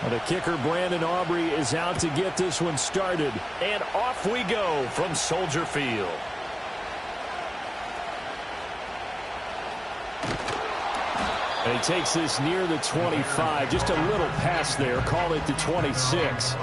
And the kicker, Brandon Aubrey, is out to get this one started. And off we go from Soldier Field. And he takes this near the 25. Just a little pass there. Call it the 26.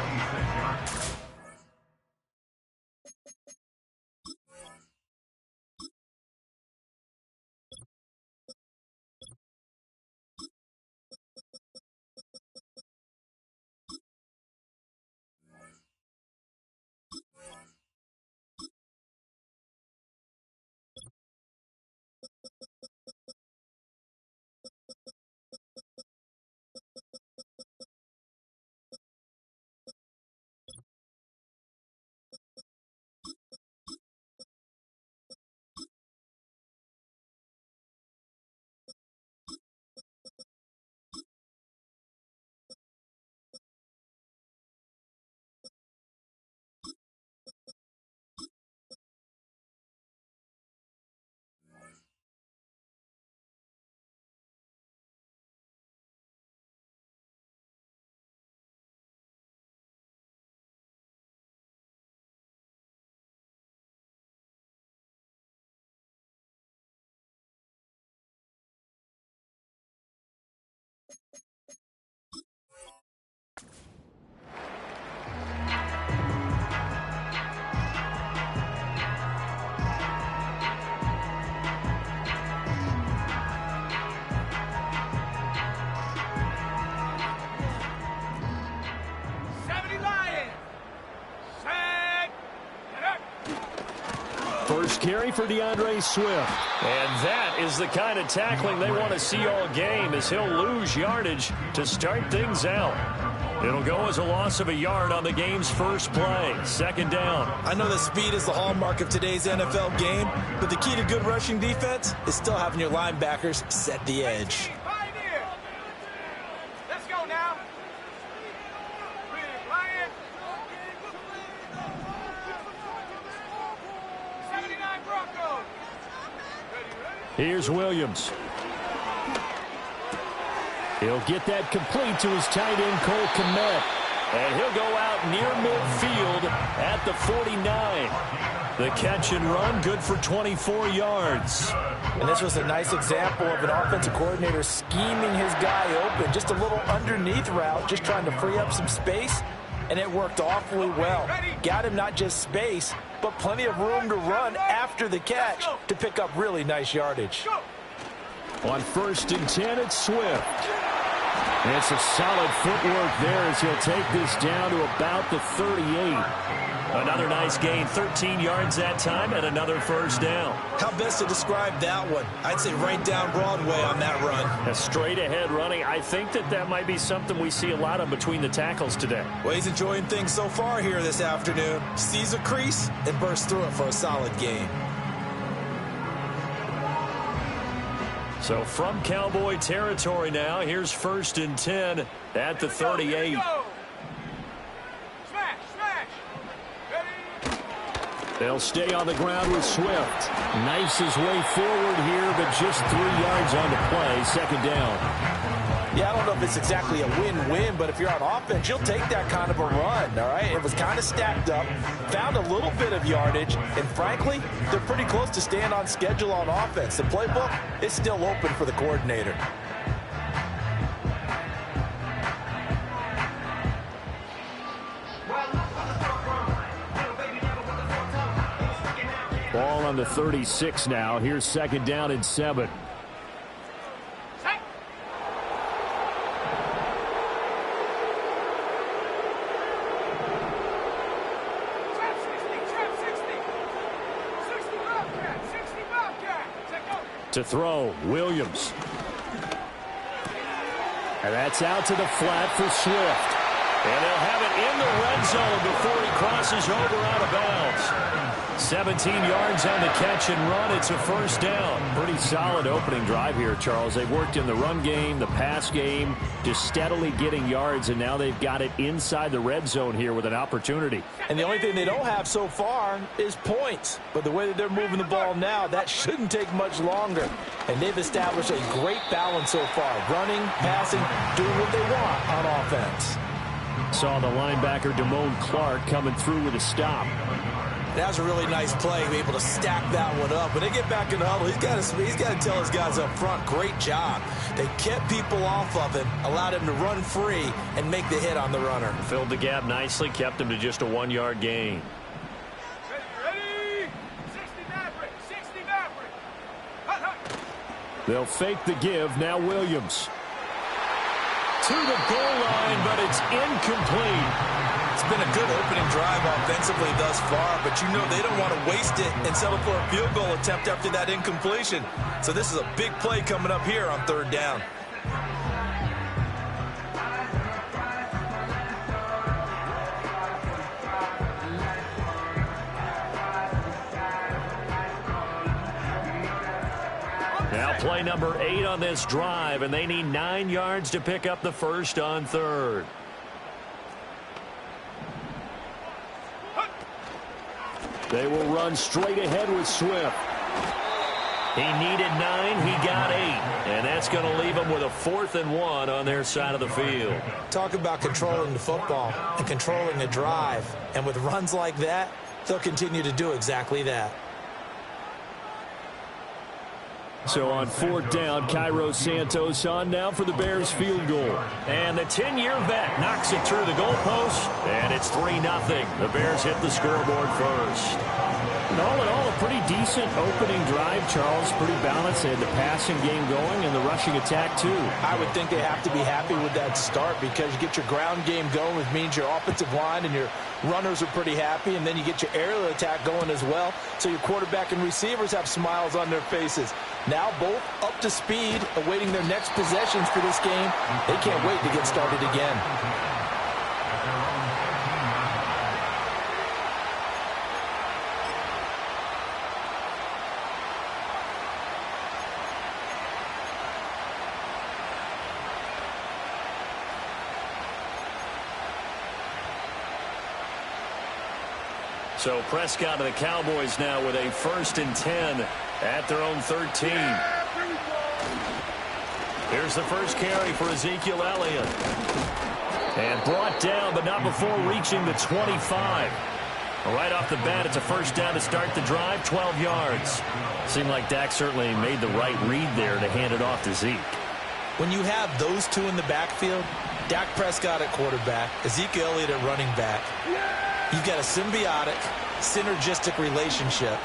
First carry for DeAndre Swift. And that is the kind of tackling they want to see all game, as he'll lose yardage to start things out. It'll go as a loss of a yard on the game's first play. Second down. I know that speed is the hallmark of today's NFL game, but the key to good rushing defense is still having your linebackers set the edge. Let's go now. Here's Williams. He'll get that complete to his tight end, Cole Kmet. And he'll go out near midfield at the 49. The catch and run, good for 24 yards. And this was a nice example of an offensive coordinator scheming his guy open. Just a little underneath route, just trying to free up some space. And it worked awfully well. Got him not just space, but plenty of room to run after the catch to pick up really nice yardage. On 1st and 10, it's Swift. And it's a solid footwork there as he'll take this down to about the 38. Another nice gain, 13 yards that time, and another first down. How best to describe that one? I'd say right down Broadway on that run. A straight-ahead running. I think that might be something we see a lot of between the tackles today. Well, he's enjoying things so far here this afternoon. Sees a crease and bursts through it for a solid gain. So from Cowboy territory now, here's 1st and 10 at the 38. They'll stay on the ground with Swift. Knifes his way forward here, but just 3 yards on the play. Second down. Yeah, I don't know if it's exactly a win-win, but if you're on offense, you'll take that kind of a run, all right? It was kind of stacked up, found a little bit of yardage, and frankly, they're pretty close to staying on schedule on offense. The playbook is still open for the coordinator. Ball on the 36 now. Here's 2nd down and 7. To throw, Williams. And that's out to the flat for Swift. And they'll have it in the red zone before he crosses over out of bounds. 17 yards on the catch and run. It's a first down. Pretty solid opening drive here, Charles. They've worked in the run game, the pass game, just steadily getting yards, and now they've got it inside the red zone here with an opportunity. And the only thing they don't have so far is points. But the way that they're moving the ball now, that shouldn't take much longer. And they've established a great balance so far. Running, passing, doing what they want on offense. Saw the linebacker Damone Clark coming through with a stop. That was a really nice play, be able to stack that one up. When they get back in the huddle, he's got to tell his guys up front, great job. They kept people off of him, allowed him to run free and make the hit on the runner. Filled the gap nicely, kept him to just a 1-yard gain. Ready? 60 Maverick. They'll fake the give. Now Williams. To the goal line, but it's incomplete. It's been a good opening drive offensively thus far, but you know they don't want to waste it and settle for a field goal attempt after that incompletion. So this is a big play coming up here on third down. Now play number 8 on this drive, and they need 9 yards to pick up the first on third. They will run straight ahead with Swift. He needed 9, he got 8. And that's going to leave them with a 4th and 1 on their side of the field. Talk about controlling the football and controlling the drive. And with runs like that, they'll continue to do exactly that. So on 4th down, Cairo Santos on now for the Bears field goal. And the 10-year vet knocks it through the goalpost, and it's 3-0. The Bears hit the scoreboard first. And all in all, a pretty decent opening drive, Charles. Pretty balanced. They had the passing game going and the rushing attack, too. I would think they have to be happy with that start because you get your ground game going, which means your offensive line and your runners are pretty happy, and then you get your aerial attack going as well. So your quarterback and receivers have smiles on their faces. Now both up to speed, awaiting their next possessions for this game. They can't wait to get started again. So Prescott and the Cowboys now with a 1st and 10 at their own 13. Here's the first carry for Ezekiel Elliott. And brought down, but not before reaching the 25. Right off the bat, it's a first down to start the drive, 12 yards. Seemed like Dak certainly made the right read there to hand it off to Zeke. When you have those two in the backfield, Dak Prescott at quarterback, Ezekiel Elliott at running back, you've got a symbiotic, synergistic relationship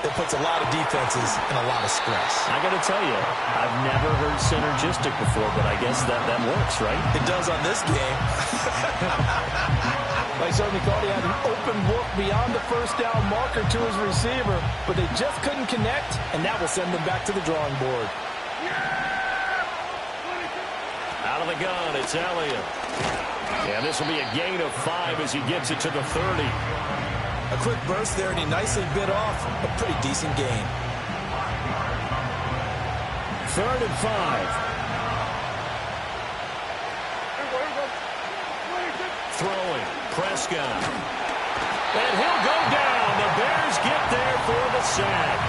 that puts a lot of defenses in a lot of stress. I got to tell you, I've never heard synergistic before, but I guess that works, right? It does on this game. Like Sonny thought he had an open look beyond the first down marker to his receiver, but they just couldn't connect, and that will send them back to the drawing board. Out of the gun, it's Elliott. And this will be a gain of 5 as he gets it to the 30. A quick burst there, and he nicely bit off a pretty decent gain. 3rd and 5. Throwing, Prescott. And he'll go down. The Bears get there for the sack.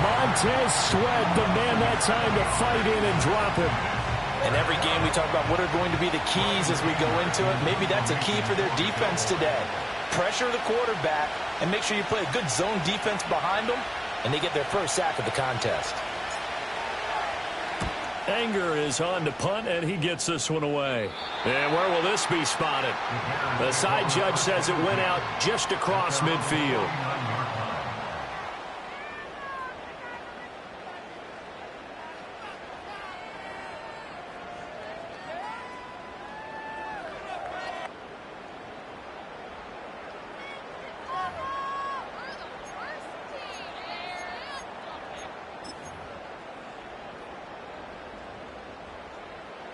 Montez Sweat, the man that time to fight in and drop him. In every game, we talk about what are going to be the keys as we go into it. Maybe that's a key for their defense today. Pressure the quarterback and make sure you play a good zone defense behind them, and they get their first sack of the contest. Anger is on to punt, and he gets this one away. And where will this be spotted? The side judge says it went out just across midfield.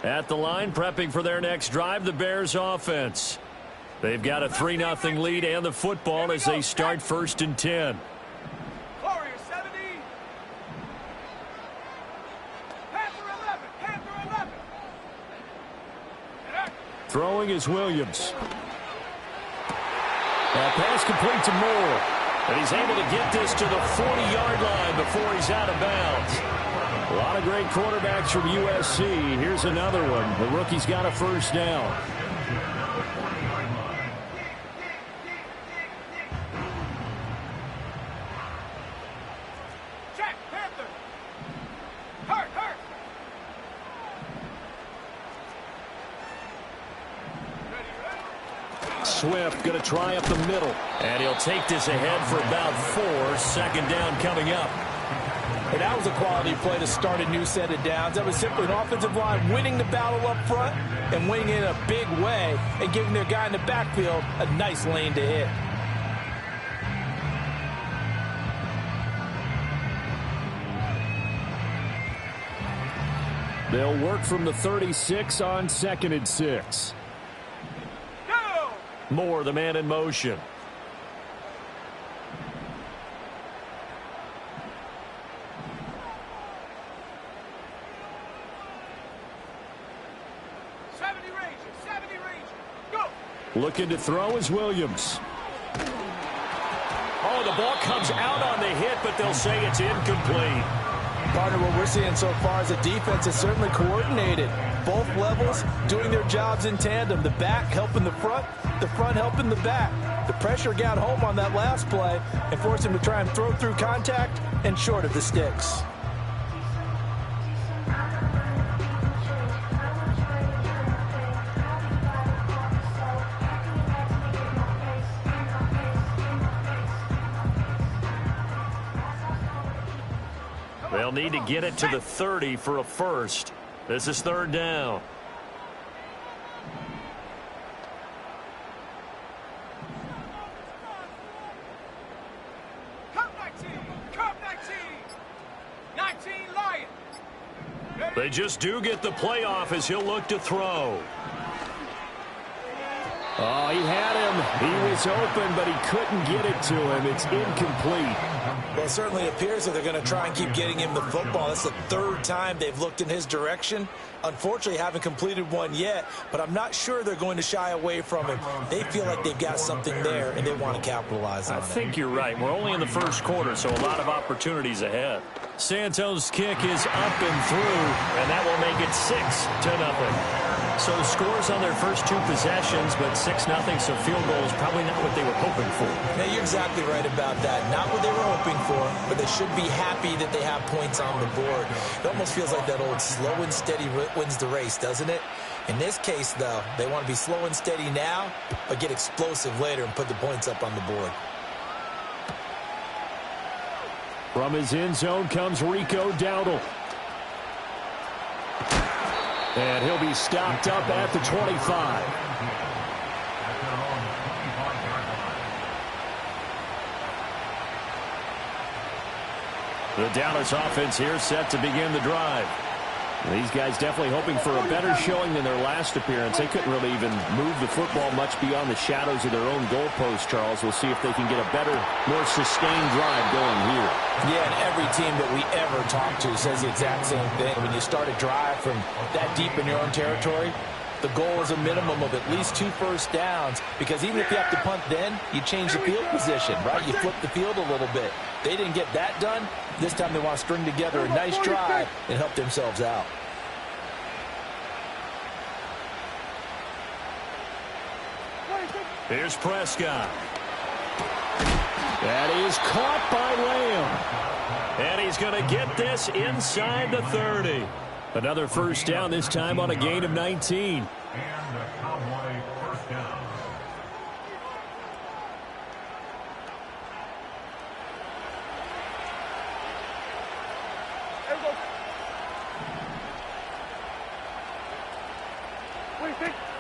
At the line, prepping for their next drive, the Bears offense. They've got a 3-0 lead and the football as they start 1st and 10. Warrior 70. Panther 11. Panther 11. Throwing is Williams. That pass complete to Moore. And he's able to get this to the 40-yard line before he's out of bounds. A lot of great quarterbacks from USC. Here's another one. The rookie's got a 1st down. Check. Panther. Hurt. Swift going to try up the middle. And he'll take this ahead for about 4. 2nd down coming up. And that was a quality play to start a new set of downs. That was simply an offensive line winning the battle up front and winning it in a big way and giving their guy in the backfield a nice lane to hit. They'll work from the 36 on 2nd and 6. Go! Moore, the man in motion. Looking to throw is Williams. Oh, the ball comes out on the hit, but they'll say it's incomplete. Partner, what we're seeing so far is the defense is certainly coordinated. Both levels doing their jobs in tandem. The back helping the front helping the back. The pressure got home on that last play and forced him to try and throw through contact and short of the sticks. They'll need to get it to the 30 for a 1st. This is 3rd down. Come 19 Lion. They just do get the playoff as he'll look to throw. Oh, he had him. He was open, but he couldn't get it to him. It's incomplete. Well, it certainly appears that they're going to try and keep getting him the football. That's the 3rd time they've looked in his direction. Unfortunately, haven't completed one yet, but I'm not sure they're going to shy away from him. They feel like they've got something there, and they want to capitalize on it. I think you're right. We're only in the 1st quarter, so a lot of opportunities ahead. Santos' kick is up and through, and that will make it 6-0. So scores on their first 2 possessions, but 6-0, so field goal is probably not what they were hoping for. Now, you're exactly right about that. Not what they were hoping for, but they should be happy that they have points on the board. It almost feels like that old slow and steady wins the race, doesn't it? In this case, though, they want to be slow and steady now, but get explosive later and put the points up on the board. From his end zone comes Rico Dowdle. And he'll be stopped up at the 25. The Dallas offense here set to begin the drive. These guys definitely hoping for a better showing than their last appearance. They couldn't really even move the football much beyond the shadows of their own goalpost, Charles. We'll see if they can get a better, more sustained drive going here. Yeah, and every team that we ever talk to says the exact same thing. When you start a drive from that deep in your own territory, the goal is a minimum of at least 2 first downs, because even if you have to punt then, you change the field position, right? You flip the field a little bit. They didn't get that done. This time they want to string together a nice drive and help themselves out. Here's Prescott. That is caught by Lamb. And he's going to get this inside the 30. Another first down, this time on a gain of 19. And a Cowboy first down.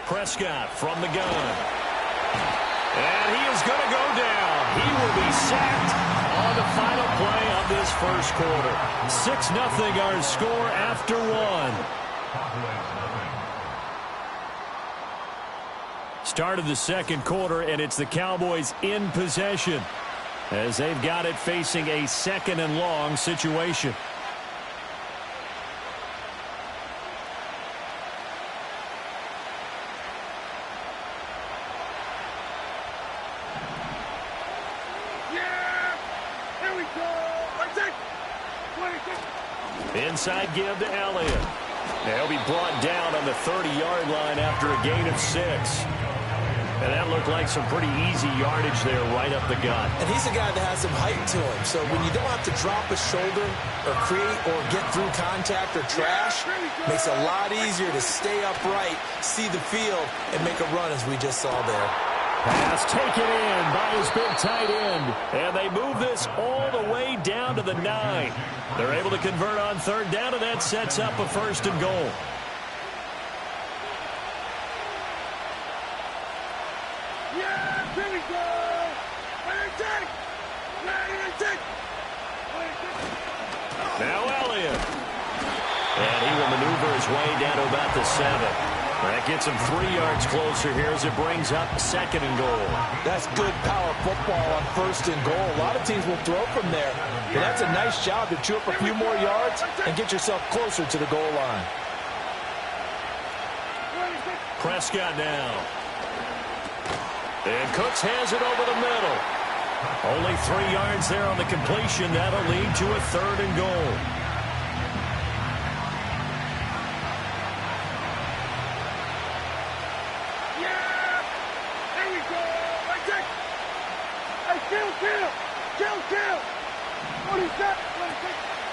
Prescott from the gun. And he is going to go down. He will be sacked on the final play of this first quarter. 6-0 our score after 1. start of the second quarter, and it's the Cowboys in possession as they've got it facing a second and long situation. Inside give to Elliott. They'll be brought down on the 30-yard line after a gain of 6. And that looked like some pretty easy yardage there right up the gut. And he's a guy that has some height to him. So when you don't have to drop a shoulder or create or get through contact or trash, makes it a lot easier to stay upright, see the field, and make a run as we just saw there. Pass taken in by his big tight end. And they move this all the way down to the 9. They're able to convert on third down, and that sets up a 1st and goal. Now Elliott. And he will maneuver his way down to about the 7. That gets him 3 yards closer here as it brings up 2nd and goal. That's good power football on 1st and goal. A lot of teams will throw from there. But that's a nice job to chew up a few more yards and get yourself closer to the goal line. Prescott now. And Cooks has it over the middle. Only 3 yards there on the completion. That'll lead to a 3rd and goal.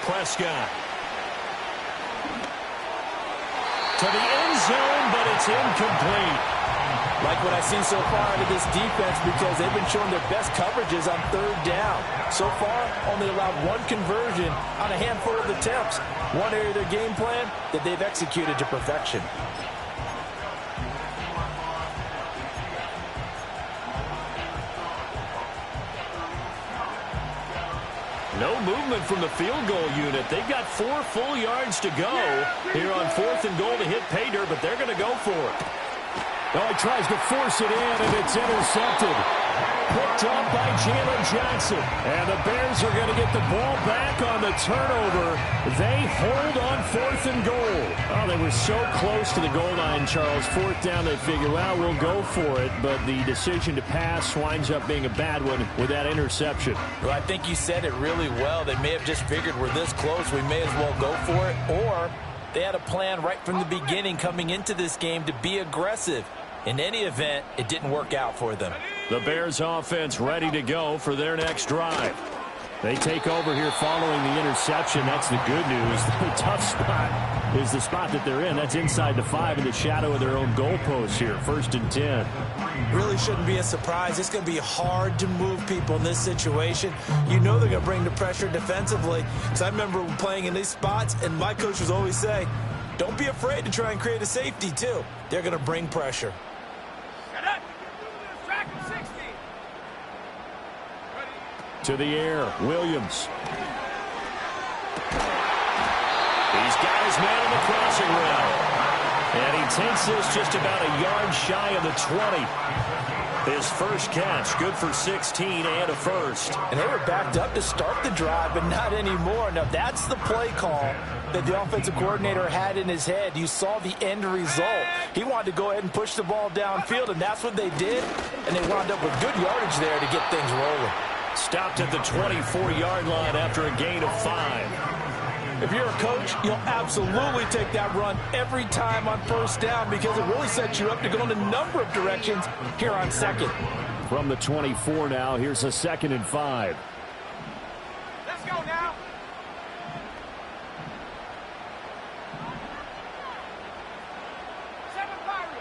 Prescott. To the end zone, but it's incomplete. Like what I've seen so far out of this defense because they've been showing their best coverages on 3rd down. So far, only allowed 1 conversion on a handful of attempts. One area of their game plan that they've executed to perfection. No movement from the field goal unit. They've got 4 full yards to go here on 4th and goal to hit pay dirt, but they're going to go for it. Oh, he tries to force it in, and it's intercepted. Picked up by Jalen Johnson. And the Bears are going to get the ball back on the turnover. They hold on 4th and goal. Oh, they were so close to the goal line, Charles. 4th down, they figure, well, we'll go for it. But the decision to pass winds up being a bad one with that interception. Well, I think you said it really well. They may have just figured we're this close, we may as well go for it. Or they had a plan right from the beginning coming into this game to be aggressive. In any event, it didn't work out for them. The Bears offense ready to go for their next drive. They take over here following the interception. That's the good news. The tough spot is the spot that they're in. That's inside the 5 in the shadow of their own goalpost here. 1st and 10. Really shouldn't be a surprise. It's going to be hard to move people in this situation. You know they're going to bring the pressure defensively. Because I remember playing in these spots, and my coach was always saying, don't be afraid to try and create a safety, too. They're going to bring pressure. To the air, Williams. He's got his man on the crossing route. And he takes this just about a yard shy of the 20. His first catch, good for 16 and a 1st. And they were backed up to start the drive, but not anymore. Now, that's the play call that the offensive coordinator had in his head. You saw the end result. He wanted to go ahead and push the ball downfield, and that's what they did. And they wound up with good yardage there to get things rolling. Stopped at the 24-yard line after a gain of 5. If you're a coach, you'll absolutely take that run every time on 1st down because it really sets you up to go in a number of directions here on 2nd. From the 24 now, here's a 2nd and 5. Let's go now. Seven Pirates,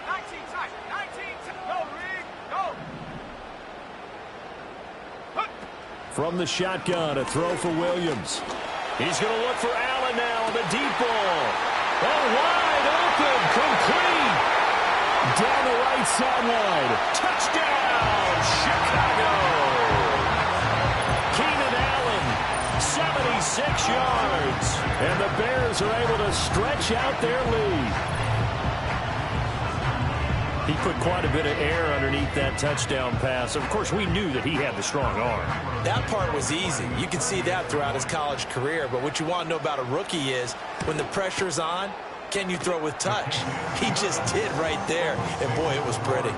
19 tight, 19 tight. Go, Reed, go. From the shotgun, a throw for Williams. He's going to look for Allen now on the deep ball. Oh, wide open, complete. Down the right sideline. Touchdown, Chicago. Keenan Allen, 76 yards. And the Bears are able to stretch out their lead. He put quite a bit of air underneath that touchdown pass. Of course, we knew that he had the strong arm. That part was easy. You can see that throughout his college career. But what you want to know about a rookie is when the pressure's on, can you throw with touch? He just did right there. And, boy, it was pretty.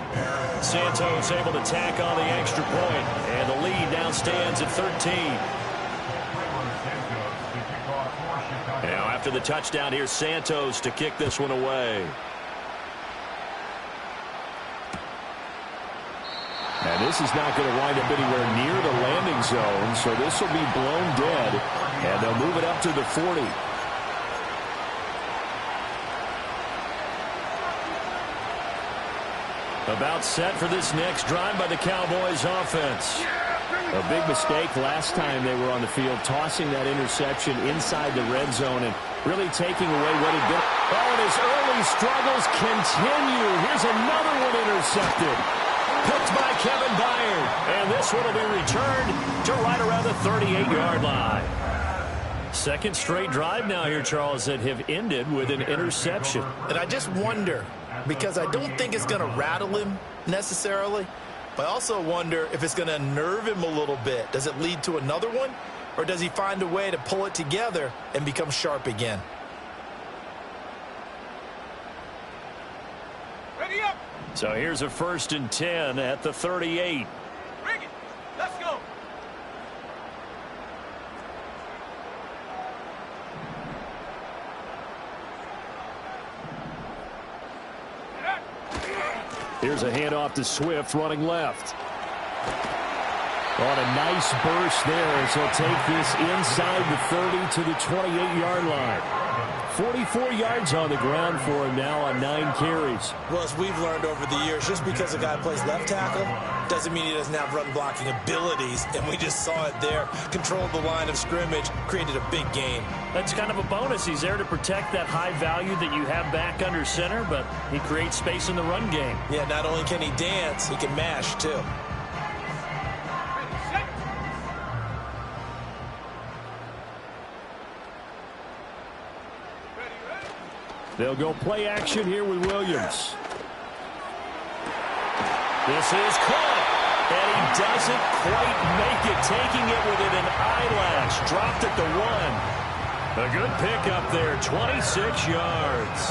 Santos able to tack on the extra point. And the lead now stands at 13. Now, after the touchdown, here's Santos to kick this one away. And this is not going to wind up anywhere near the landing zone, so this will be blown dead, and they'll move it up to the 40. About set for this next drive by the Cowboys offense. A big mistake last time they were on the field, tossing that interception inside the red zone and really taking away what had been. Oh, and his early struggles continue. Here's another one intercepted. Picked by Kevin Byard. And this one will be returned to right around the 38-yard line. Second straight drive now here, Charles, that have ended with an interception. And I just wonder, because I don't think it's going to rattle him necessarily, but I also wonder if it's going to nerve him a little bit. Does it lead to another one? Or does he find a way to pull it together and become sharp again? Ready up. So here's a 1st and 10 at the 38. Bring it. Let's go. Here's a handoff to Swift running left. On a nice burst there as he'll take this inside the 30 to the 28-yard line. 44 yards on the ground for him now on 9 carries. Well, as we've learned over the years, just because a guy plays left tackle doesn't mean he doesn't have run blocking abilities, and we just saw it there. Controlled the line of scrimmage, created a big gain. That's kind of a bonus. He's there to protect that high value that you have back under center, but he creates space in the run game. Yeah, not only can he dance, he can mash, too. They'll go play action here with Williams. This is caught, and he doesn't quite make it, taking it within an eyelash. Dropped at the 1. A good pickup there, 26 yards.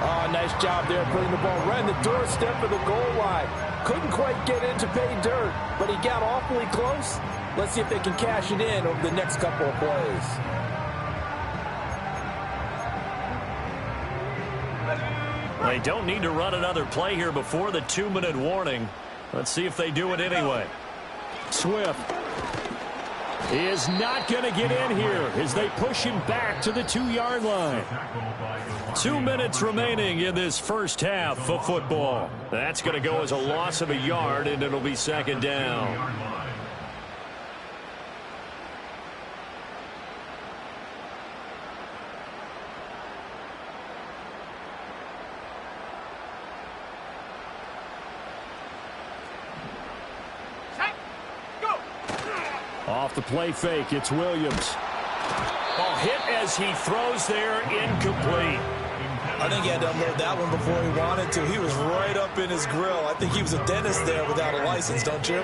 Oh, nice job there putting the ball right in the doorstep of the goal line. Couldn't quite get in to pay dirt, but he got awfully close. Let's see if they can cash it in over the next couple of plays. They don't need to run another play here before the 2-minute warning. Let's see if they do it anyway. Swift is not going to get in here as they push him back to the 2-yard line. 2 minutes remaining in this first half of football. That's going to go as a loss of a yard, and it'll be 2nd down. Off the play fake, it's Williams. Ball hit as he throws there, incomplete. I think he had to unload that one before he wanted to. He was right up in his grill. I think he was a dentist there without a license, don't you?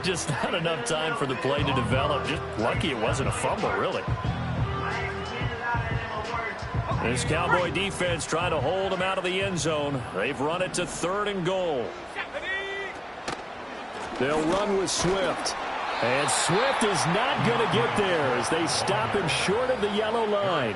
Just not enough time for the play to develop. Just lucky it wasn't a fumble, really. This Cowboy defense trying to hold him out of the end zone. They've run it to 3rd and goal. They'll run with Swift. And Swift is not going to get there as they stop him short of the yellow line.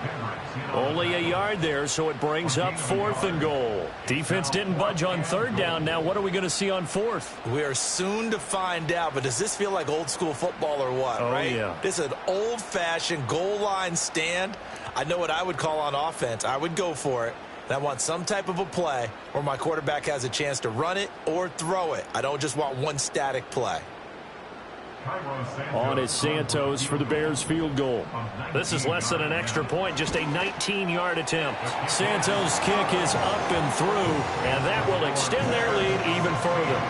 Only a yard there, so it brings up 4th and goal. Defense didn't budge on 3rd down. Now what are we going to see on 4th? We are soon to find out, but does this feel like old school football or what, right? Yeah. This is an old-fashioned goal line stand. I know what I would call on offense. I would go for it. And I want some type of a play where my quarterback has a chance to run it or throw it. I don't just want one static play. On is Santos for the Bears field goal. This is less than an extra point, just a 19-yard attempt. Santos' kick is up and through, and that will extend their lead even further.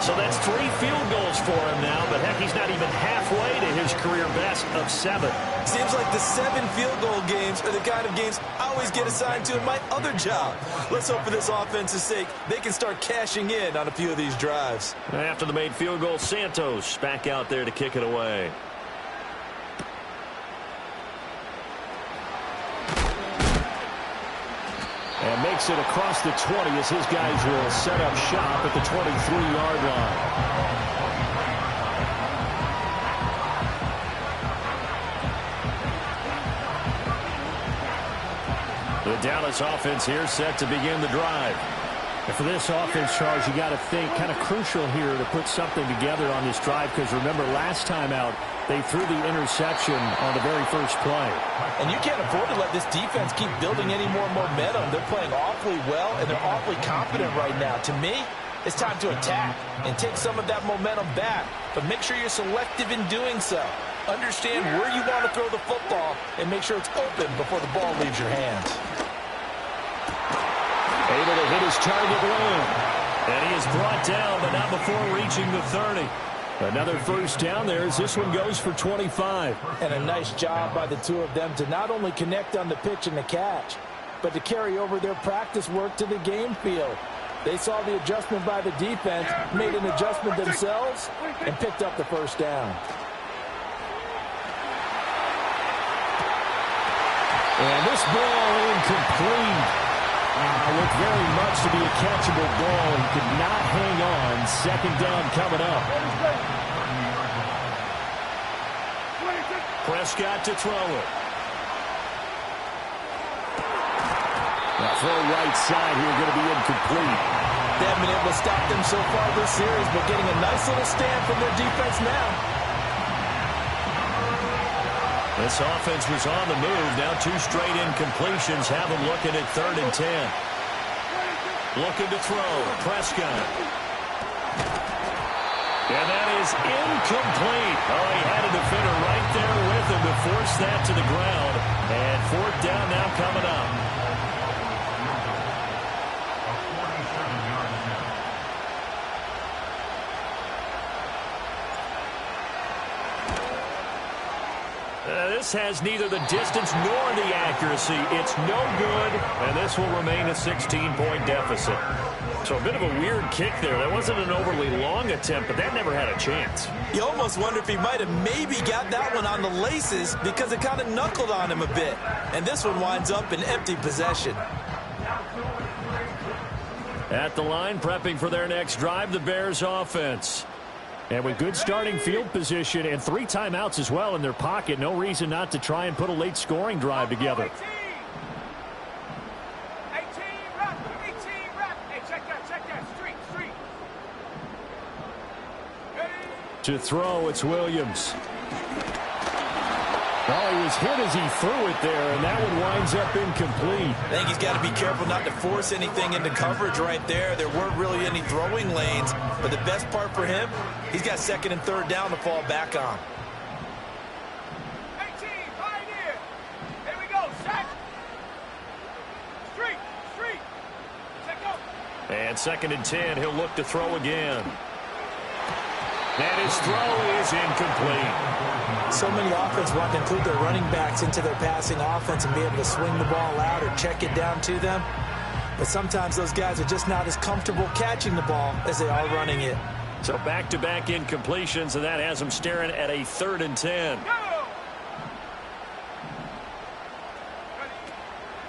So that's 3 field goals for him now, but heck, he's not even halfway to his career best of 7. Seems like the 7 field goal games are the kind of games I always get assigned to in my other job. Let's hope for this offense's sake they can start cashing in on a few of these drives. After the made field goal, Santos back out there to kick it away. And makes it across the 20 as his guys will set up shop at the 23-yard line. The Dallas offense here set to begin the drive. And for this offense, Charles, you got to think kind of crucial here to put something together on this drive, because remember last time out they threw the interception on the very first play. And you can't afford to let this defense keep building any more momentum. They're playing awfully well, and they're awfully confident right now. To me, it's time to attack and take some of that momentum back. But make sure you're selective in doing so. Understand where you want to throw the football and make sure it's open before the ball leaves your hands. Able to hit his target well. And he is brought down, but not before reaching the 30. Another first down there as this one goes for 25. And a nice job by the two of them to not only connect on the pitch and the catch, but to carry over their practice work to the game field. They saw the adjustment by the defense, made an adjustment themselves, and picked up the first down. And this ball incomplete. Looked very much to be a catchable ball. He could not hang on. Second down coming up. Prescott to throw it. Now throw right side here, going to be incomplete. They haven't been able to stop them so far this series, but getting a nice little stand from their defense now. This offense was on the move. Now 2 straight incompletions have them looking at 3rd and 10. Looking to throw. Prescott. And that is incomplete. Oh, he had a defender right there with him to force that to the ground. And 4th down now coming up. This has neither the distance nor the accuracy. It's no good, and this will remain a 16-point deficit. So a bit of a weird kick there. That wasn't an overly long attempt, but that never had a chance. You almost wonder if he might have maybe got that one on the laces because it kind of knuckled on him a bit. And this one winds up in empty possession. At the line, prepping for their next drive, the Bears offense. And with good starting field position and 3 timeouts as well in their pocket, no reason not to try and put a late scoring drive together. 18 rep. Hey, check that. Street. To throw, it's Williams. Oh, he was hit as he threw it there, and that one winds up incomplete. I think he's got to be careful not to force anything into coverage right there. There weren't really any throwing lanes, but the best part for him, he's got 2nd and 3rd down to fall back on. 18, pioneer. Here we go, set. Street. Set, go. And 2nd and 10, he'll look to throw again. And his throw is incomplete. So many offense want to include their running backs into their passing offense and be able to swing the ball out or check it down to them. But sometimes those guys are just not as comfortable catching the ball as they are running it. So back-to-back incompletions, and that has them staring at a 3rd and 10.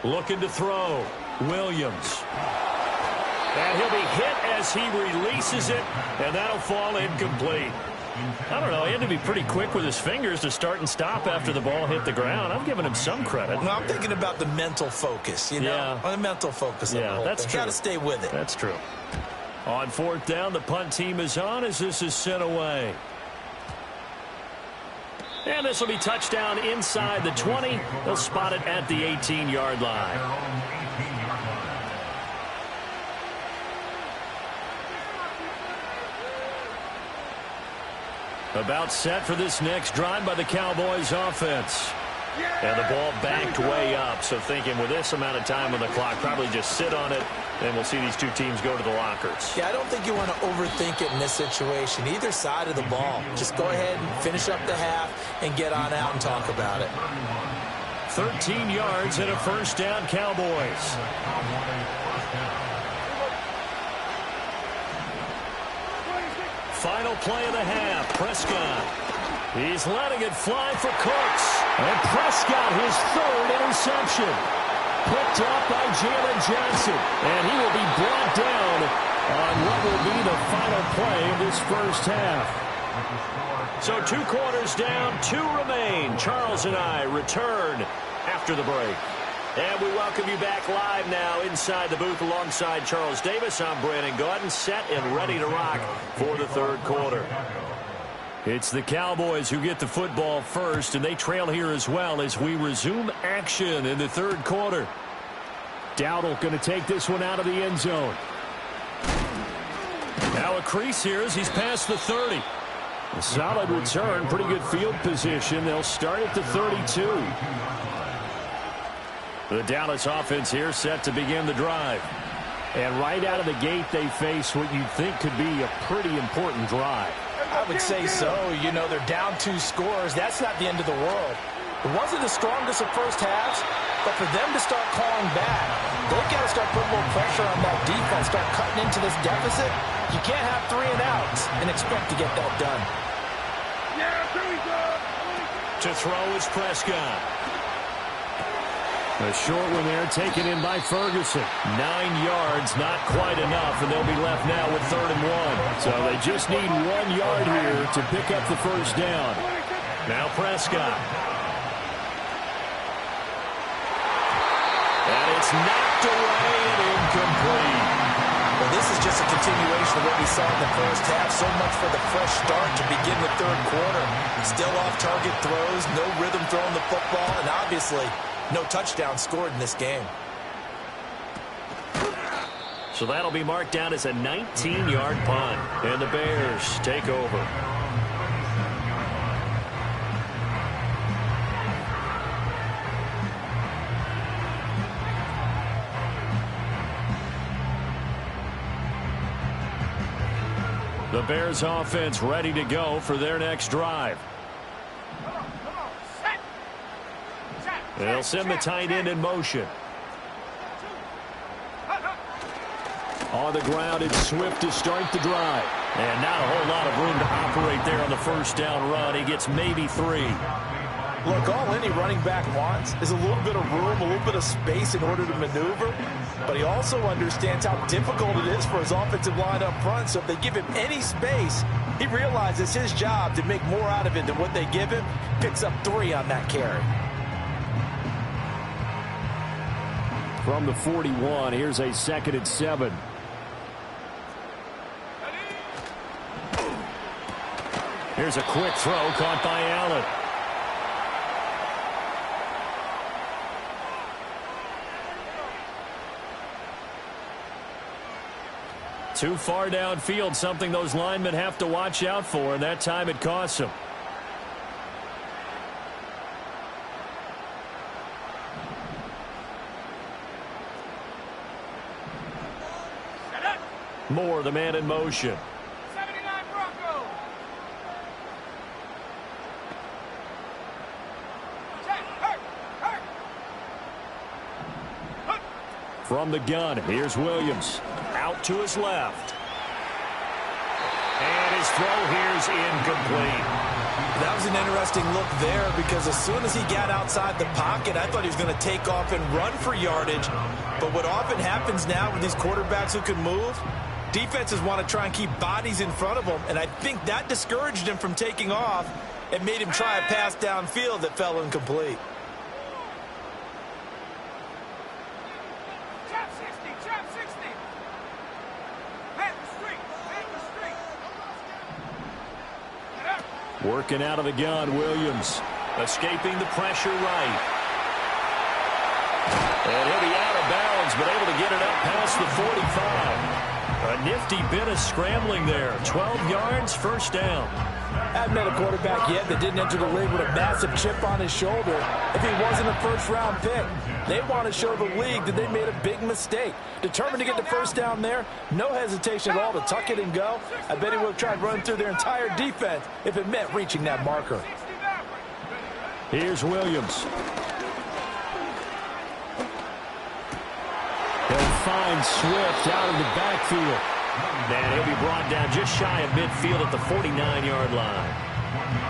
Looking to throw. Williams. And he'll be hit as he releases it, and that'll fall incomplete. I don't know. He had to be pretty quick with his fingers to start and stop after the ball hit the ground. I'm giving him some credit. Well, I'm thinking about the mental focus, you know? Yeah. The mental focus of the whole that's thing. true. Got to stay with it. That's true. On 4th down, the punt team is on as this is sent away. And this will be touchdown inside the 20. They'll spot it at the 18-yard line. About set for this next drive by the Cowboys offense. And the ball backed way up, so thinking with this amount of time on the clock, probably just sit on it, and we'll see these two teams go to the lockers. Yeah, I don't think you want to overthink it in this situation, either side of the ball. Just go ahead and finish up the half and get on out and talk about it. 13 yards and a first down, Cowboys. Final play of the half, Prescott. He's letting it fly for Cooks. And Prescott, his third interception. Picked up by Jalen Johnson. And he will be brought down on what will be the final play of this first half. So 2 quarters down, 2 remain. Charles and I return after the break. And we welcome you back live now inside the booth alongside Charles Davis. I'm Brandon Gaudin, set and ready to rock for the third quarter. It's the Cowboys who get the football first, and they trail here as well as we resume action in the third quarter. Dowdle going to take this one out of the end zone. Now a crease here as he's past the 30. A solid return, pretty good field position. They'll start at the 32. The Dallas offense here set to begin the drive. And right out of the gate, they face what you'd think could be a pretty important drive. I would say so. You know, they're down 2 scores. That's not the end of the world. It wasn't the strongest of first halves, but for them to start calling back, they've got to start putting more pressure on that defense, start cutting into this deficit. You can't have 3 and outs and expect to get that done. To throw is Prescott. A short one there taken in by Ferguson. 9 yards, not quite enough, and they'll be left now with 3rd and 1. So they just need 1 yard here to pick up the first down. Now Prescott. And it's knocked away and incomplete. Well, this is just a continuation of what we saw in the first half. So much for the fresh start to begin the third quarter. Still off-target throws, no rhythm throwing the football, and obviously no touchdown scored in this game. So that'll be marked down as a 19-yard punt. And the Bears take over. The Bears offense ready to go for their next drive. They'll send the tight end in motion. On the ground, it's Swift to start the drive. And not a whole lot of room to operate there on the first down run. He gets maybe 3. Look, all any running back wants is a little bit of room, a little bit of space in order to maneuver. But he also understands how difficult it is for his offensive line up front. So if they give him any space, he realizes his job to make more out of it than what they give him. Picks up 3 on that carry. From the 41, here's a 2nd and 7. Here's a quick throw caught by Allen. Too far downfield, something those linemen have to watch out for, and that time it costs them. Moore, the man in motion. 79 Bronco. From the gun, here's Williams. Out to his left. And his throw here's incomplete. That was an interesting look there because as soon as he got outside the pocket, I thought he was going to take off and run for yardage. But what often happens now with these quarterbacks who can move, defenses want to try and keep bodies in front of them, and I think that discouraged him from taking off and made him try a pass downfield that fell incomplete. Trap 60, trap 60. Man the street, man the street. Get up. Working out of the gun, Williams. Escaping the pressure right. And he'll be out of bounds, but able to get it up past the 45. A nifty bit of scrambling there. 12 yards, first down. I haven't met a quarterback yet that didn't enter the league with a massive chip on his shoulder if he wasn't a first-round pick. They want to show the league that they made a big mistake. Determined to get the first down there, no hesitation at all to tuck it and go. I bet he would have tried running through their entire defense if it meant reaching that marker. Here's Williams. He'll find Swift out of the backfield. And he'll be brought down just shy of midfield at the 49-yard line.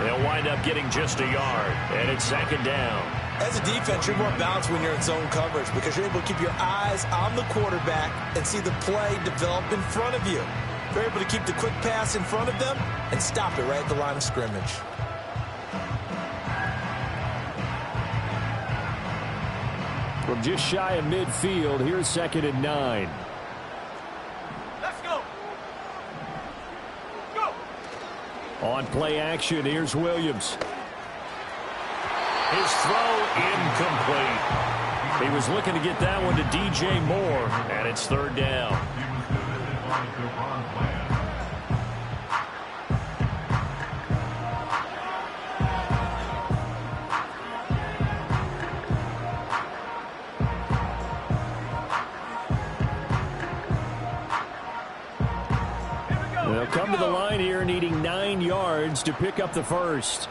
They'll wind up getting just a yard, and it's second down. As a defense, you're more balanced when you're in zone coverage because you're able to keep your eyes on the quarterback and see the play develop in front of you. You're able to keep the quick pass in front of them and stop it right at the line of scrimmage. From just shy of midfield, here's second and 9. Let's go. Go. On play action, here's Williams. His throw incomplete. He was looking to get that one to DJ Moore, and it's third down. They'll come to the line here needing 9 yards to pick up the first.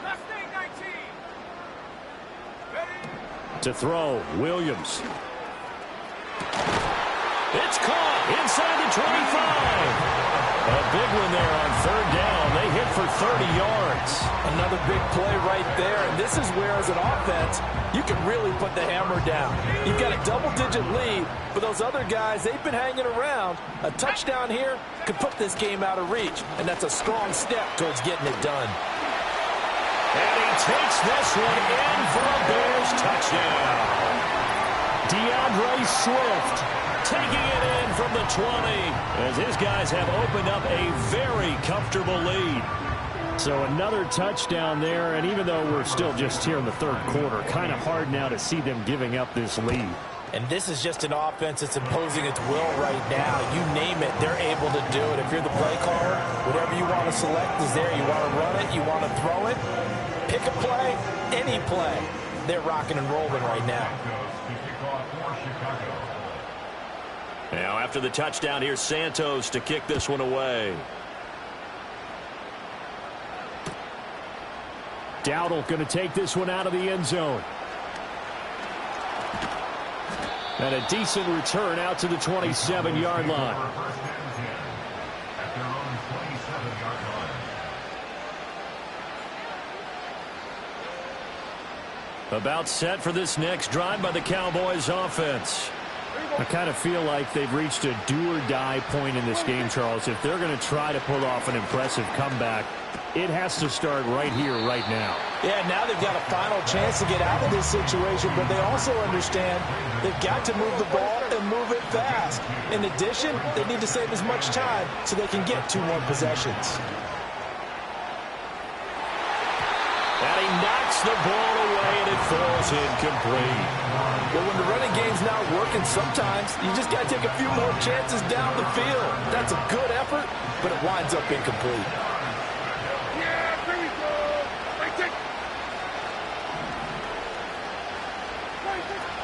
Last thing, 19. Ready? To throw, Williams. It's caught inside the 25. A big one there on third down. They hit for 30 yards. Another big play right there, and this is where, as an offense, you can really put the hammer down. You've got a double-digit lead, but those other guys, they've been hanging around. A touchdown here could put this game out of reach, and that's a strong step towards getting it done. And he takes this one in for a Bears touchdown. DeAndre Swift taking it in from the 20 as his guys have opened up a very comfortable lead. So another touchdown there, and even though we're still just here in the third quarter, kind of hard now to see them giving up this lead. And this is just an offense that's imposing its will right now. You name it, they're able to do it. If you're the play caller, whatever you want to select is there. You want to run it, you want to throw it, pick a play, any play. They're rocking and rolling right now. Now after the touchdown, here's Santos to kick this one away. Dowdle going to take this one out of the end zone. And a decent return out to the 27-yard line. About set for this next drive by the Cowboys offense. I kind of feel like they've reached a do-or-die point in this game, Charles. If they're going to try to pull off an impressive comeback, it has to start right here, right now. Yeah, now they've got a final chance to get out of this situation, but they also understand they've got to move the ball and move it fast. In addition, they need to save as much time so they can get 2 more possessions. And he knocks the ball away, and it falls incomplete. Well, when the running game's not working, sometimes you just got to take a few more chances down the field. That's a good effort, but it winds up incomplete. Yeah, here we go.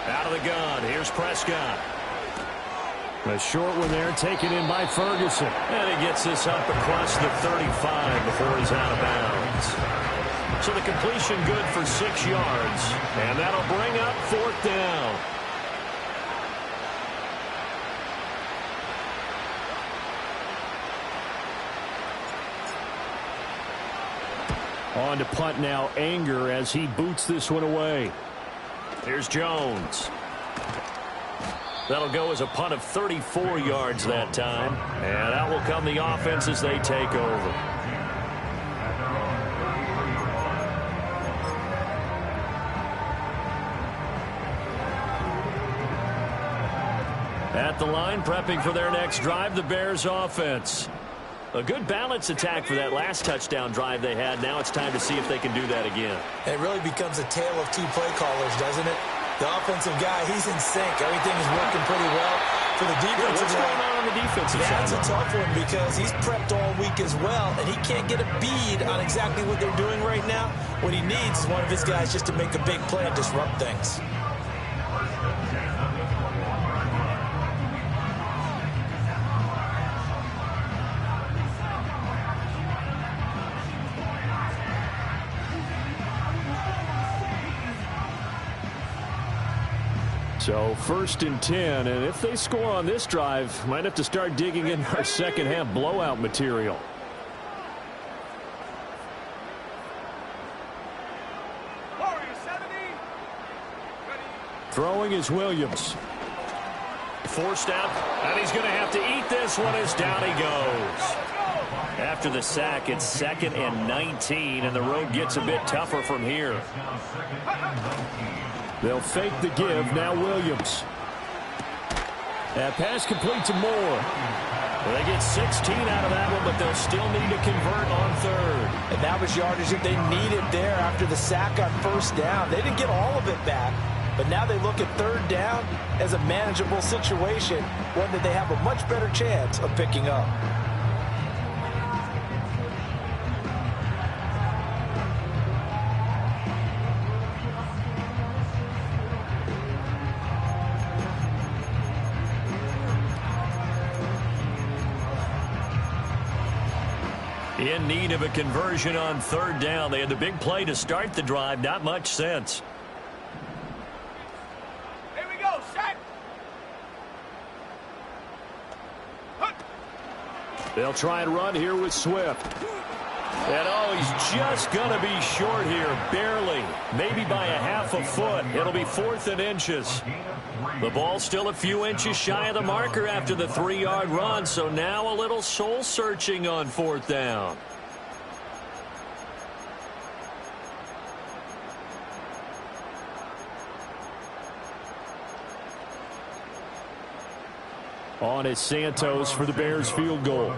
Out of the gun, here's Prescott. A short one there, taken in by Ferguson. And he gets this up across the 35 before he's out of bounds. So the completion good for 6 yards. And that'll bring up 4th down. On to punt now, Anger, as he boots this one away. Here's Jones. That'll go as a punt of 34 yards that time. And out will come the offense as they take over. At the line, prepping for their next drive, the Bears offense. A good balance attack for that last touchdown drive they had. Now it's time to see if they can do that again. It really becomes a tale of two play callers, doesn't it? The offensive guy, he's in sync. Everything is working pretty well. For the defensive what's going on the defensive side? That's a tough one because he's prepped all week as well, and he can't get a bead on exactly what they're doing right now. What he needs is one of his guys just to make a big play and disrupt things. So 1st and 10, and if they score on this drive, might have to start digging in our second half blowout material. Throwing is Williams. Forced out, and he's going to have to eat this one as down he goes. After the sack, it's 2nd and 19, and the road gets a bit tougher from here. They'll fake the give. Now Williams. That pass complete to Moore. Well, they get 16 out of that one, but they'll still need to convert on 3rd. And that was yardage that they needed there after the sack on 1st down. They didn't get all of it back, but now they look at 3rd down as a manageable situation, one that they have a much better chance of picking up. In need of a conversion on 3rd down. They had the big play to start the drive. Not much sense. Here we go, set. They'll try and run here with Swift. And oh, he's just going to be short here. Barely. Maybe by a half a foot. It'll be 4th and inches. The ball's still a few inches shy of the marker after the 3-yard run, so now a little soul-searching on 4th down. On is Santos for the Bears field goal.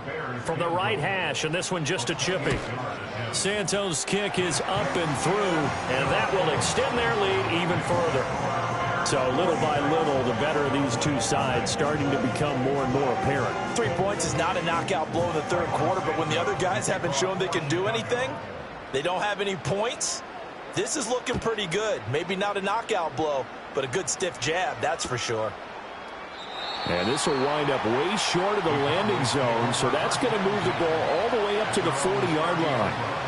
From the right hash, and this one just a chippy. Santos' kick is up and through, and that will extend their lead even further. So little by little, the better of these two sides starting to become more and more apparent. 3 points is not a knockout blow in the 3rd quarter, but when the other guys haven't shown they can do anything, they don't have any points, this is looking pretty good. Maybe not a knockout blow, but a good stiff jab, that's for sure. And this will wind up way short of the landing zone, so that's going to move the ball all the way up to the 40-yard line.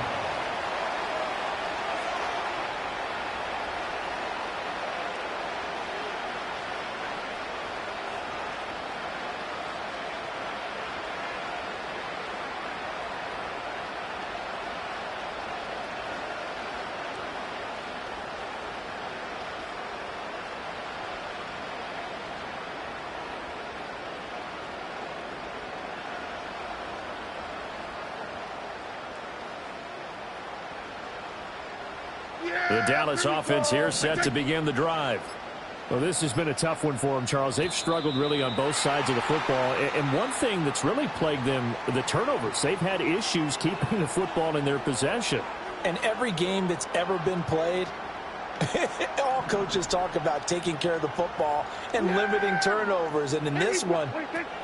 The Dallas offense here set to begin the drive. Well, this has been a tough one for them, Charles. They've struggled really on both sides of the football. And one thing that's really plagued them, the turnovers. They've had issues keeping the football in their possession. And every game that's ever been played, all coaches talk about taking care of the football and limiting turnovers. And in this one,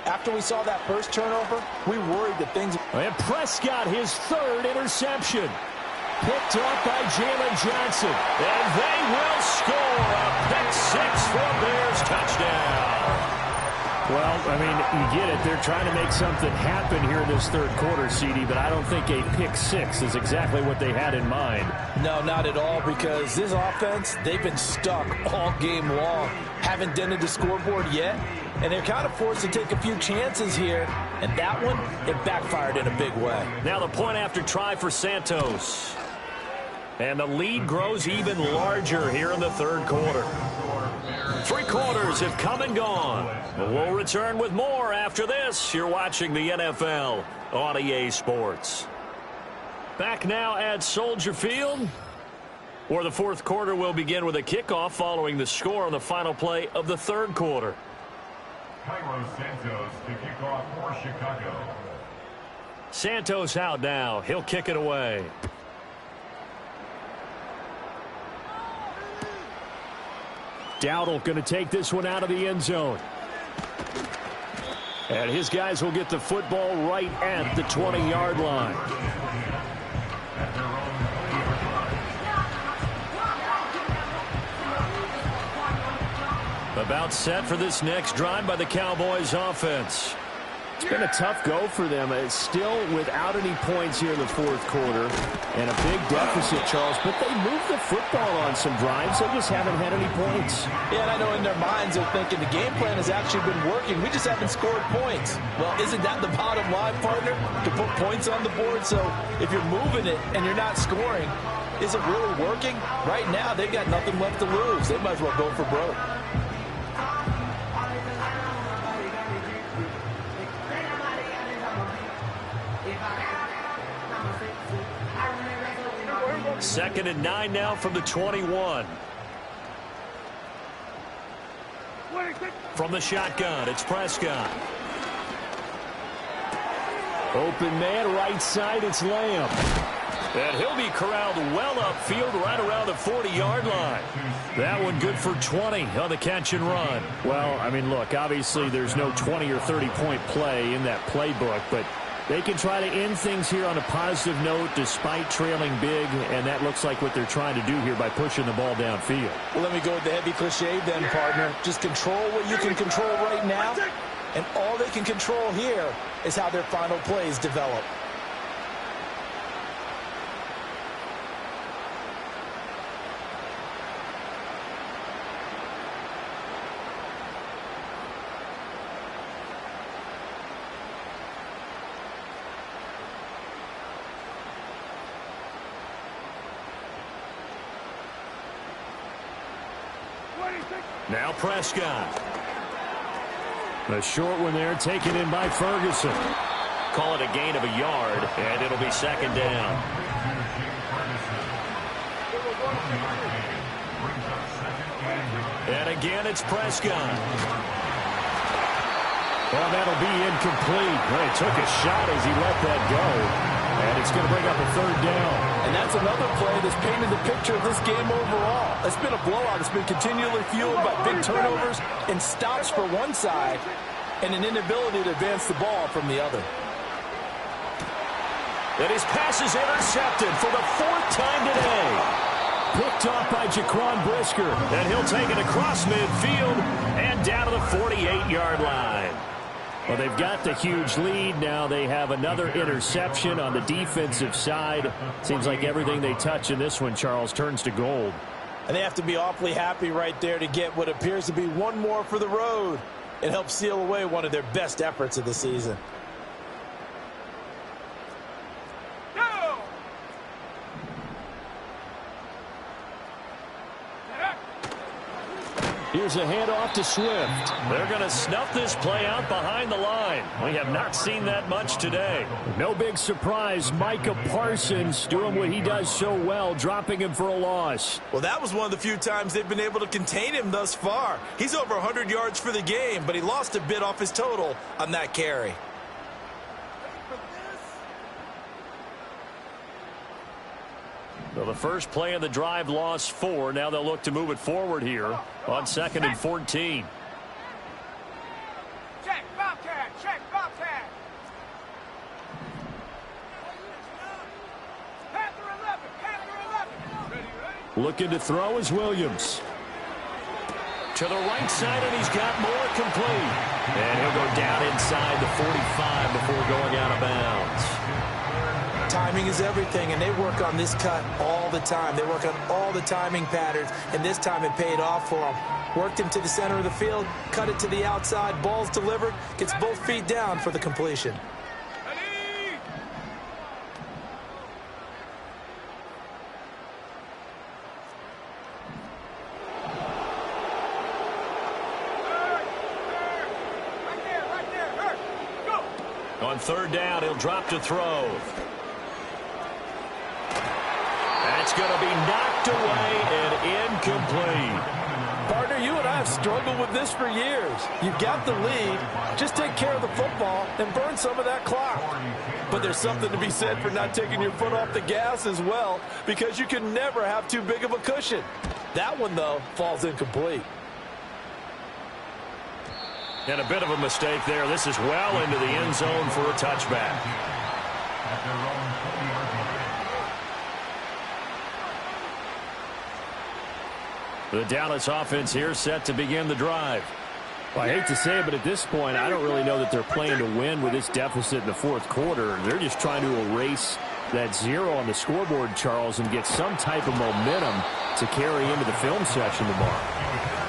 after we saw that first turnover, we worried that things... And Prescott, his 3rd interception. Picked up by Jalen Johnson. And they will score a pick 6 for Bears touchdown. Well, I mean, you get it. They're trying to make something happen here in this 3rd quarter, CD, but I don't think a pick 6 is exactly what they had in mind. No, not at all, because this offense, they've been stuck all game long. Haven't dented the scoreboard yet, and they're kind of forced to take a few chances here. And that one, it backfired in a big way. Now the point after try for Santos. And the lead grows even larger here in the 3rd quarter. 3 quarters have come and gone. We'll return with more after this. You're watching the NFL on EA Sports. Back now at Soldier Field, where the 4th quarter will begin with a kickoff following the score on the final play of the 3rd quarter. Cairo Santos to kick off for Chicago. Santos out now. He'll kick it away. Dowdle going to take this one out of the end zone. And his guys will get the football right at the 20-yard line. About set for this next drive by the Cowboys offense. It's been a tough go for them. It's still without any points here in the fourth quarter. And a big deficit, Charles. But they moved the football on some drives. They just haven't had any points. Yeah, and I know in their minds they're thinking the game plan has actually been working. We just haven't scored points. Well, isn't that the bottom line, partner? To put points on the board. So if you're moving it and you're not scoring, is it really working? Right now, they've got nothing left to lose. They might as well go for broke. Second and 9 now from the 21. From the shotgun, it's Prescott. Open man, right side, it's Lamb. And he'll be corralled well upfield right around the 40-yard line. That one good for 20 on the catch and run. Well, I mean, look, obviously there's no 20 or 30-point play in that playbook, but they can try to end things here on a positive note despite trailing big, and that looks like what they're trying to do here by pushing the ball downfield. Well, let me go with the heavy cliche then, partner. Just control what you can control right now, and all they can control here is how their final plays develop. Now Prescott. A short one there, taken in by Ferguson. Call it a gain of a yard, and it'll be second down. And again, it's Prescott. Well, that'll be incomplete. Well, he took a shot as he let that go. And it's going to bring up a third down. And that's another play that's painted the picture of this game overall. It's been a blowout. It's been continually fueled by big turnovers and stops for one side and an inability to advance the ball from the other. And his pass is intercepted for the fourth time today. Picked off by Jaquan Brisker. And he'll take it across midfield and down to the 48-yard line. Well, they've got the huge lead. Now they have another interception on the defensive side. Seems like everything they touch in this one, Charles, turns to gold. And they have to be awfully happy right there to get what appears to be one more for the road. It helps seal away one of their best efforts of the season. Here's a handoff to Swift. They're going to snuff this play out behind the line. We have not seen that much today. No big surprise. Micah Parsons doing what he does so well, dropping him for a loss. Well, that was one of the few times they've been able to contain him thus far. He's over 100 yards for the game, but he lost a bit off his total on that carry. So the first play of the drive lost 4. Now they'll look to move it forward here on 2nd and 14. Check, Bobcat, check, Bobcat. Panther 11, Panther 11. Ready? Looking to throw is Williams. To the right side, and he's got more complete. And he'll go down inside the 45 before going out of bounds. Timing is everything, and they work on this cut all the time. They work on all the timing patterns, and this time it paid off for them. Worked him to the center of the field, cut it to the outside, ball's delivered, gets both feet down for the completion. Ready? Right there, hurt. Go. On 3rd down, he'll drop to throw. That's going to be knocked away and incomplete. Partner, you and I have struggled with this for years. You've got the lead. Just take care of the football and burn some of that clock. But there's something to be said for not taking your foot off the gas as well, because you can never have too big of a cushion. That one, though, falls incomplete. And a bit of a mistake there. This is well into the end zone for a touchback. At their own 20-yard line. The Dallas offense here set to begin the drive. Well, I hate to say it, but at this point, I don't really know that they're playing to win with this deficit in the fourth quarter. They're just trying to erase that 0 on the scoreboard, Charles, and get some type of momentum to carry into the film session tomorrow.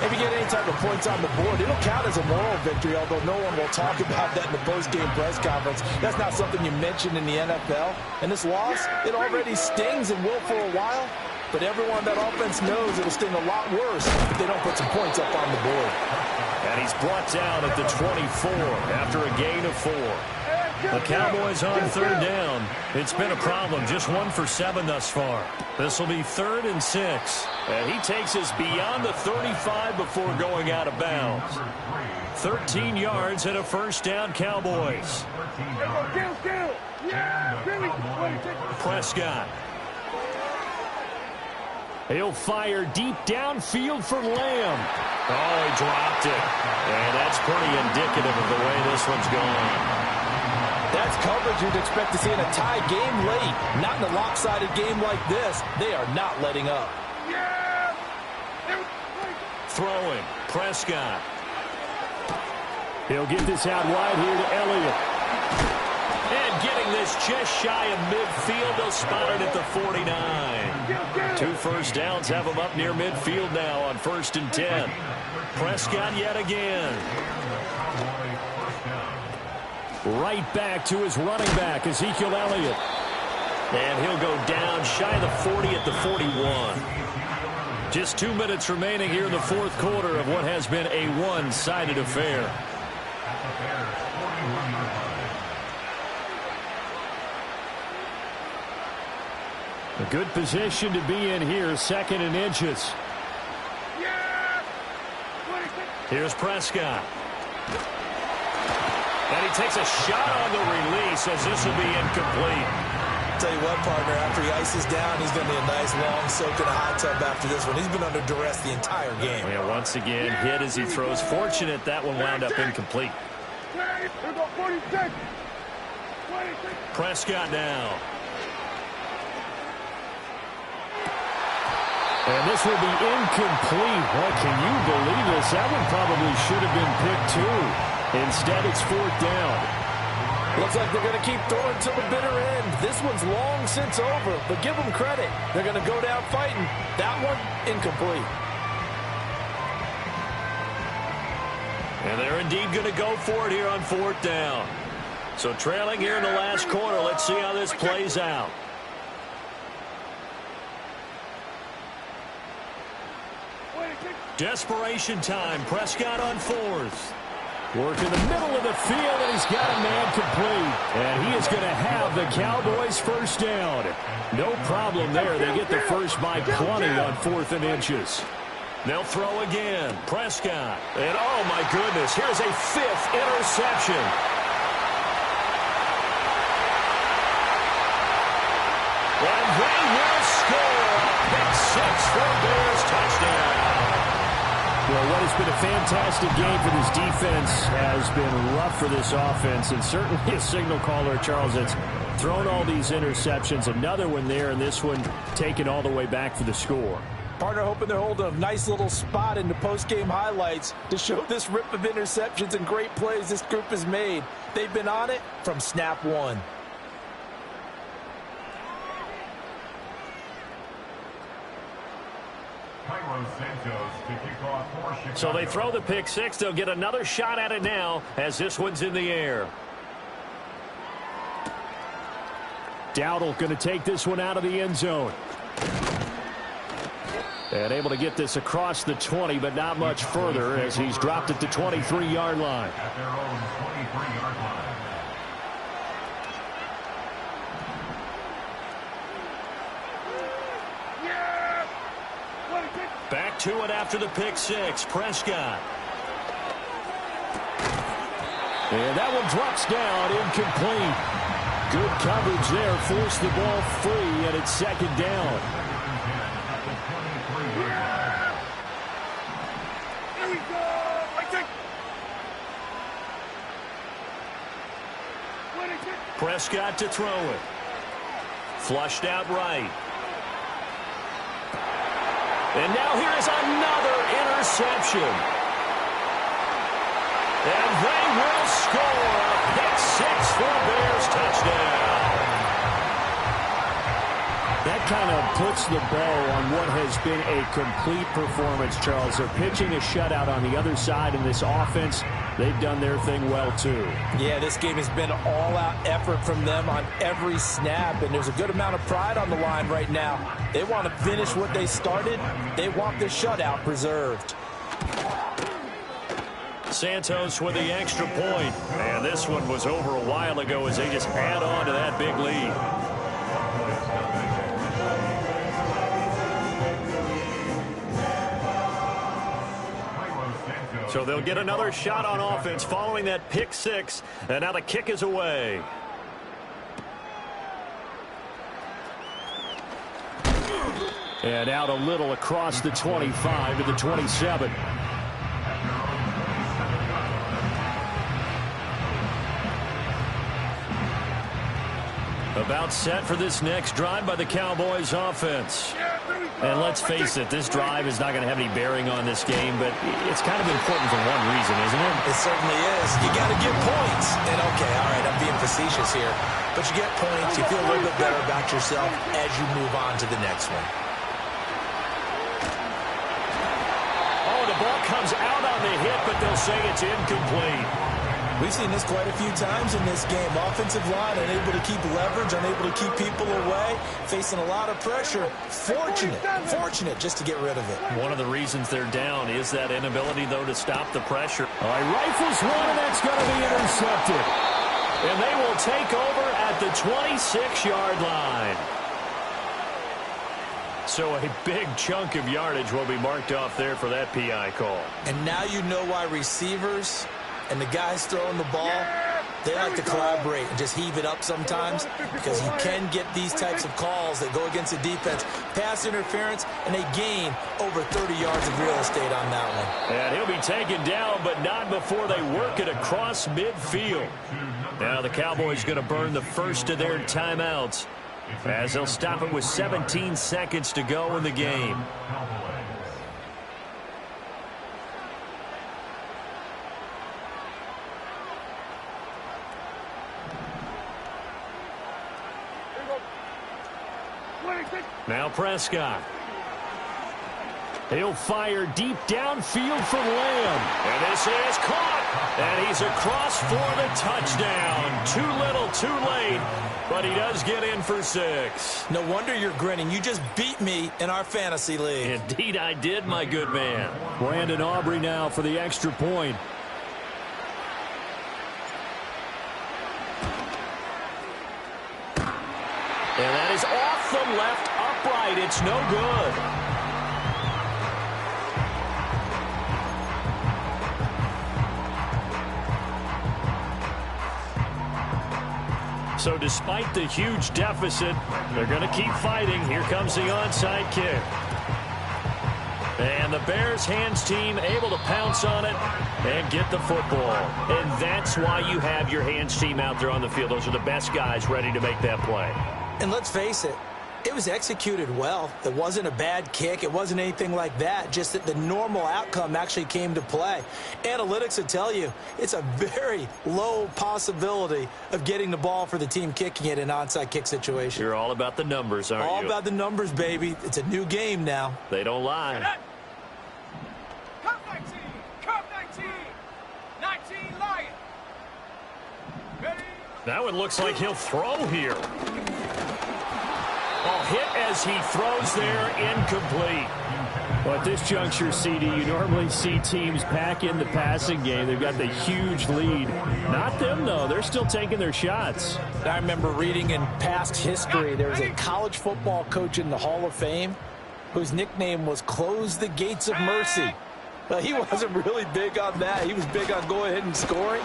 If you get any type of points on the board, it'll count as a moral victory, although no one will talk about that in the post-game press conference. That's not something you mention in the NFL. And this loss, it already stings and will for a while. But everyone on that offense knows it'll sting a lot worse if they don't put some points up on the board. And he's brought down at the 24 after a gain of 4. The Cowboys on third down. It's been a problem. Just 1 for 7 thus far. This will be 3rd and 6. And he takes us beyond the 35 before going out of bounds. 13 yards and a first down, Cowboys. Prescott. He'll fire deep downfield for Lamb. Oh, he dropped it. And that's pretty indicative of the way this one's going. That's coverage you'd expect to see in a tie game late. Not in a lopsided game like this. They are not letting up. Throwing. Prescott. He'll get this out wide here to Elliott. And getting this just shy of midfield. They'll spot it at the 49. 2 first downs have him up near midfield now on 1st and 10. Prescott yet again. Right back to his running back, Ezekiel Elliott. And he'll go down shy of the 40 at the 41. Just 2 minutes remaining here in the fourth quarter of what has been a one-sided affair. A good position to be in here, 2nd and inches. Here's Prescott. And he takes a shot on the release as this will be incomplete. Tell you what, partner, after he ices down, he's going to need a nice long soak in a hot tub after this one. He's been under duress the entire game. Yeah, once again, hit as he throws. Fortunate that one wound up incomplete. Prescott now. And this will be incomplete. What, can you believe this? That one probably should have been picked too. Instead, it's 4th down. Looks like they're going to keep throwing till the bitter end. This one's long since over, but give them credit. They're going to go down fighting. That one, incomplete. And they're indeed going to go for it here on 4th down. So trailing here in the last quarter. Let's see how this plays out. Desperation time. Prescott on 4th. Work in the middle of the field, and he's got a man complete. And he is going to have the Cowboys' first down. No problem there. They get the first by plenty on 4th and inches. They'll throw again. Prescott. And oh, my goodness, here's a 5th interception. And they will score. Pick 6 for Bears touchdown. Well, what has been a fantastic game for this defense has been rough for this offense, and certainly a signal caller, Charles, that's thrown all these interceptions. Another one there, and this one taken all the way back for the score. Partner hoping they're holding a nice little spot in the post-game highlights to show this rip of interceptions and great plays this group has made. They've been on it from snap one. So they throw the pick 6. They'll get another shot at it now as this one's in the air. Dowdle going to take this one out of the end zone. And able to get this across the 20, but not much further as he's dropped at the 23-yard line. At their own 23-yard line. Back to it after the pick 6. Prescott. And that one drops down incomplete. Good coverage there. Forced the ball free, and it's second down. Here we go. Prescott to throw it. Flushed out right. And now here is another interception. And they will score a pick six for a Bears touchdown. That kind of puts the bow on what has been a complete performance, Charles. They're pitching a shutout on the other side in this offense. They've done their thing well, too. Yeah, this game has been all-out effort from them on every snap, and there's a good amount of pride on the line right now. They want to finish what they started. They want the shutout preserved. Santos with the extra point. And this one was over a while ago as they just add on to that big lead. So they'll get another shot on offense following that pick six. And now the kick is away. And out a little across the 25 to the 27. About set for this next drive by the Cowboys offense. And let's face it, this drive is not going to have any bearing on this game, but it's kind of important for one reason, isn't it? It certainly is. You got to get points. And okay, all right, I'm being facetious here. But you get points, you feel a little bit better about yourself as you move on to the next one. Oh, the ball comes out on the hit, but they'll say it's incomplete. We've seen this quite a few times in this game. Offensive line unable to keep leverage, unable to keep people away, facing a lot of pressure. Fortunate just to get rid of it. One of the reasons they're down is that inability, though, to stop the pressure. All right, rifles one, and that's going to be intercepted. And they will take over at the 26-yard line. So a big chunk of yardage will be marked off there for that PI call. And now you know why receivers and the guys throwing the ball, they like to collaborate and just heave it up sometimes, because you can get these types of calls that go against the defense. Pass interference, and they gain over 30 yards of real estate on that one. And he'll be taken down, but not before they work it across midfield. Now the Cowboys going to burn the first of their timeouts as they'll stop it with 17 seconds to go in the game. Now Prescott. He'll fire deep downfield for Lamb. And this is caught. And he's across for the touchdown. Too little, too late. But he does get in for 6. No wonder you're grinning. You just beat me in our fantasy league. Indeed I did, my good man. Brandon Aubrey now for the extra point. And that is off the left upright. It's no good. So despite the huge deficit, they're going to keep fighting. Here comes the onside kick. And the Bears hands team able to pounce on it and get the football. And that's why you have your hands team out there on the field. Those are the best guys ready to make that play. And let's face it, it was executed well. It wasn't a bad kick. It wasn't anything like that. Just that the normal outcome actually came to play. Analytics will tell you it's a very low possibility of getting the ball for the team kicking it in an onside kick situation. You're all about the numbers, aren't you? All about the numbers, baby. It's a new game now. They don't lie. Come 19. Come 19. 19 Lion. Ready? That one looks like he'll throw here. Oh, hit as he throws there, incomplete. Well, at this juncture, CD, you normally see teams pack in the passing game. They've got the huge lead. Not them, though. They're still taking their shots. I remember reading in past history, there was a college football coach in the Hall of Fame whose nickname was Close the Gates of Mercy. But he wasn't really big on that. He was big on going ahead and scoring.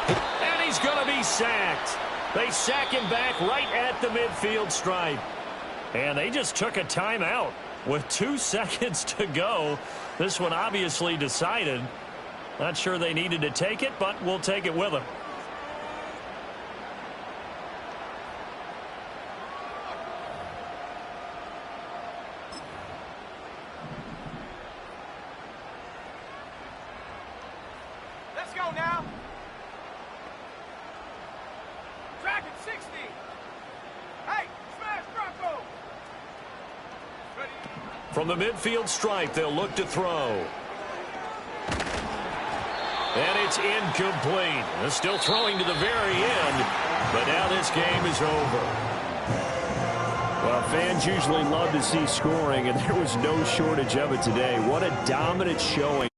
And he's going to be sacked. They sack him back right at the midfield stripe. And they just took a timeout with 2 seconds to go. This one obviously decided. Not sure they needed to take it, but we'll take it with them. Let's go now. Dragon 60. Hey, smash Bronco. Ready. From the midfield stripe, they'll look to throw. And it's incomplete. They're still throwing to the very end, but now this game is over. Well, fans usually love to see scoring, and there was no shortage of it today. What a dominant showing.